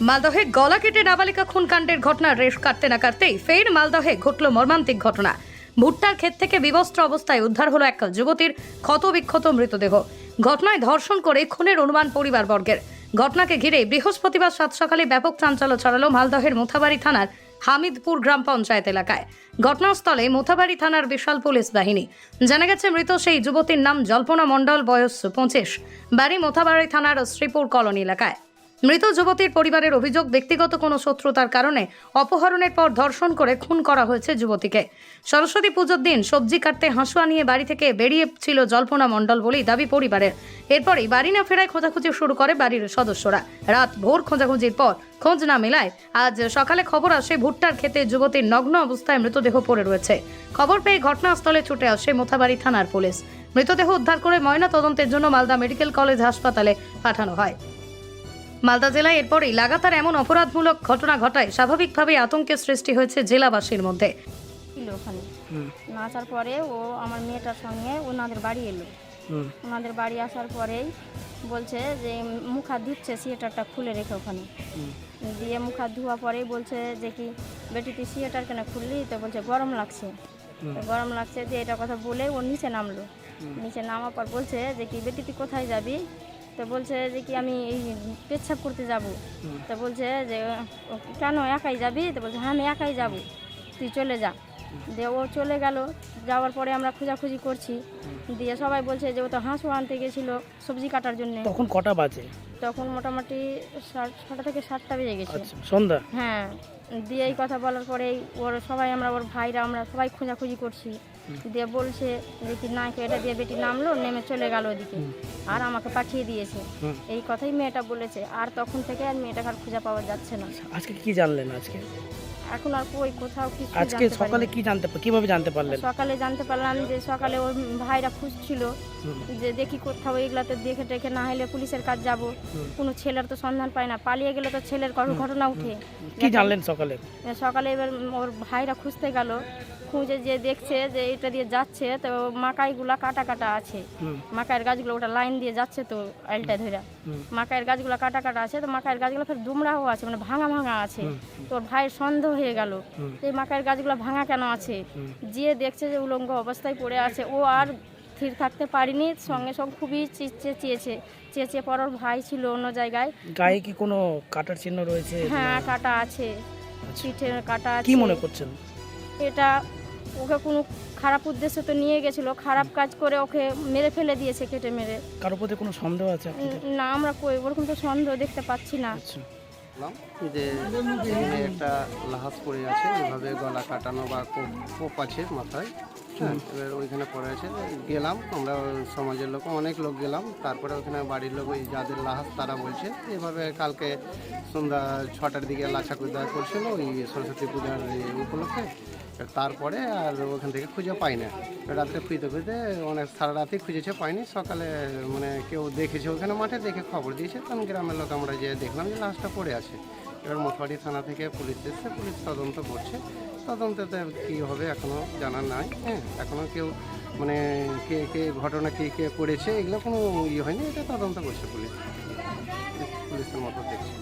মালদহে গলা কেটে নাবালিকা খুন কাণ্ডের ঘটনার রেশ কাটতে না কাটতেই ফের মালদহে ঘটল মর্মান্তিক ঘটনা। ভুট্টার ক্ষেত থেকে বিবস্ত্র অবস্থায় উদ্ধার হলো এক যুবতীর ক্ষতবিক্ষত মৃতদেহ। ঘটনায় ধর্ষণ করে খুনের অনুমান পরিবারবর্গের। ঘটনাকে ঘিরে বৃহস্পতিবার সাত সকালে ব্যাপক চাঞ্চল্য ছড়ালো মালদহের মোথাবাড়ি থানার হামিদপুর গ্রাম পঞ্চায়েত এলাকায়। ঘটনাস্থলে মোথাবাড়ি থানার বিশাল পুলিশ বাহিনী। জানা গেছে মৃত সেই যুবতীর নাম জল্পনা মণ্ডল, বয়স 25, বাড়ি মোথাবাড়ি থানার শ্রীপুর কলোনি এলাকায়। মৃত যুবতীর পরিবারের অভিযোগ, ব্যক্তিগত কোনো শত্রুতার কারণে অপহরণের পর ধর্ষণ করে খুন করা হয়েছে যুবতীকে। সরস্বতী পুজোর দিন সবজি কাটতে হাঁসুয়া নিয়ে বাড়ি থেকে বেরিয়েছিল জল্পনা মণ্ডল বলেই দাবি পরিবারের। এরপরই বাড়ি না ফেরায় খোঁজাখুঁজি শুরু করে বাড়ির সদস্যরা। রাত ভোর খোঁজাখুঁজির পর খোঁজ না মেলায় আজ সকালে খবর আসে ভুট্টার ক্ষেতে যুবতীর নগ্ন অবস্থায় মৃতদেহ পড়ে রয়েছে। খবর পেয়ে ঘটনাস্থলে ছুটে আসে মোথাবাড়ি থানার পুলিশ। মৃতদেহ উদ্ধার করে ময়না তদন্তের জন্য মালদা মেডিকেল কলেজ হাসপাতালে পাঠানো হয়। মালদা জেলায় এরপরই লাগাতার এমন অপরাধমূলক ঘটনা ঘটায় স্বাভাবিকভাবেই আতঙ্কের সৃষ্টি হয়েছে জেলাবাসীর মধ্যে। ওখানে নাচার পরে ও আমার মেয়েটার সঙ্গে ওনাদের বাড়ি এলো। ওনাদের বাড়ি আসার পরেই বলছে যে মুখ হাত ধুচ্ছে, সিয়েটারটা খুলে রেখে ওখানে দিয়ে মুখ হাত ধোয়া পরেই বলছে যে কি বেটি তুই সিয়েটার কেন খুললি? তো বলছে গরম লাগছে। তো গরম লাগছে যে এটা কথা বলে ও নিচে নামলো। নিচে নামার পর বলছে যে কি বেটি তুই কোথায় যাবি? তো বলছে যে কি আমি এই পেচ্ছাপ করতে যাব। তো বলছে যে কেন একাই যাবি? তো বলছে হ্যাঁ আমি একাই যাব, তুই চলে যা। দিয়ে ও চলে গেল। যাওয়ার পরে আমরা খোঁজাখুঁজি করছি, দিয়ে সবাই বলছে যে ও তো হাঁসও আনতে গেছিলো সবজি কাটার জন্য। তখন কটা বাজে? তখন মোটামুটি 6টা থেকে 7টা বেজে গেছে। সন্ধ্যা। হ্যাঁ, দিয়ে এই কথা বলার পরেই ওর সবাই ওর ভাইরা আমরা সবাই খোঁজাখুঁজি করছি। দিয়ে বলছে যে কি না এটা দিয়ে বেটি নামলো, নেমে চলে গেল ওদিকে আর আমাকে পাঠিয়ে দিয়েছে। এই কথাই মেয়েটা বলেছে। আর তখন থেকে আর মেয়েটাকে আর খুঁজে পাওয়া যাচ্ছে না। আজকে কি জানলেন? এখন আর কই কোথাও কিছু আজকে সকালে কি কিভাবে জানতে পারলেন? সকালে জানতে পারলাম যে সকালে ওর ভাইরা খুঁজছিল যে দেখি কোথাও এগুলাতে দেখে টেখে না হলে পুলিশের কাজ যাব। কোনো ছেলের তো সন্ধান পায় না, পালিয়ে গেলে তো ছেলের ঘটনা উঠে। কি জানলেন সকালে? সকালে এবার ওর ভাইরা খুঁজতে গেল, খুঁজে যে দেখছে যে এটা দিয়ে যাচ্ছে তো মাকাইগুলা কাটা কাটা আছে। মাকাইয়ের গাছগুলো ওটা লাইন দিয়ে যাচ্ছে তো আলটা ধরে মাকাইয়ের গাছগুলো কাটা কাটা আছে। তো মাকাইয়ের গাছগুলো ফের দুমড়াও আছে, মানে ভাঙা ভাঙা আছে। তো ওর ভাইয়ের সন্দেহ হয়ে গেল এই মাকাইয়ের গাছগুলো ভাঙা কেন আছে। যে দেখছে যে উলঙ্গ অবস্থায় পড়ে আছে, ও আর স্থির থাকতে পারিনি, সঙ্গে সঙ্গে খুবই চেঁচিয়ে পর ওর ভাই ছিল অন্য জায়গায়। গায়ে কি কোনো কাটার চিহ্ন রয়েছে? হ্যাঁ, কাটা আছে, পিঠে কাটা আছে। কি মনে করছেন? এটা ওকে কোনো খারাপ উদ্দেশ্যে তো নিয়ে গেছিল, খারাপ কাজ করে ওকে মেরে ফেলে দিয়েছে, কেটে মেরে। কারোর প্রতি কোনো সন্দেহ আছে? না, আমরা ওরকম তো সন্দেহ দেখতে পাচ্ছি না। যে একটা লাহাস পড়ে আছে, এভাবে গলা কাটানো বা কোপ আছে মাথায়। হ্যাঁ, এবার ওইখানে পড়ে আছে। গেলাম আমরা সমাজের লোক, অনেক লোক গেলাম। তারপরে ওখানে বাড়ির লোক ওই যাদের লাহাস তারা বলছে এভাবে কালকে সন্ধ্যা 6টার দিকে লাচাকুদা করছিল ওই সরস্বতী পূজার উপলক্ষে। তারপরে আর ওখান থেকে খুঁজে পাই না। রাত্রে খুঁজতে খুঁজতে অনেক সারা রাতে খুঁজেছে, পাইনি। সকালে মানে কেউ দেখেছে ওখানে মাঠে, দেখে খবর দিয়েছে। তখন গ্রামের লোক আমরা যে দেখলাম যে লাশটা পড়ে আছে। এবার মোথাবাড়ি থানা থেকে পুলিশ এসেছে, পুলিশ তদন্ত করছে। তদন্ততে কী হবে এখনও জানা নাই। হ্যাঁ, এখনও কেউ মানে কে ঘটনা কে করেছে এগুলো কোনো ইয়ে হয়নি। এটা তদন্ত করছে পুলিশের মতো দেখছে।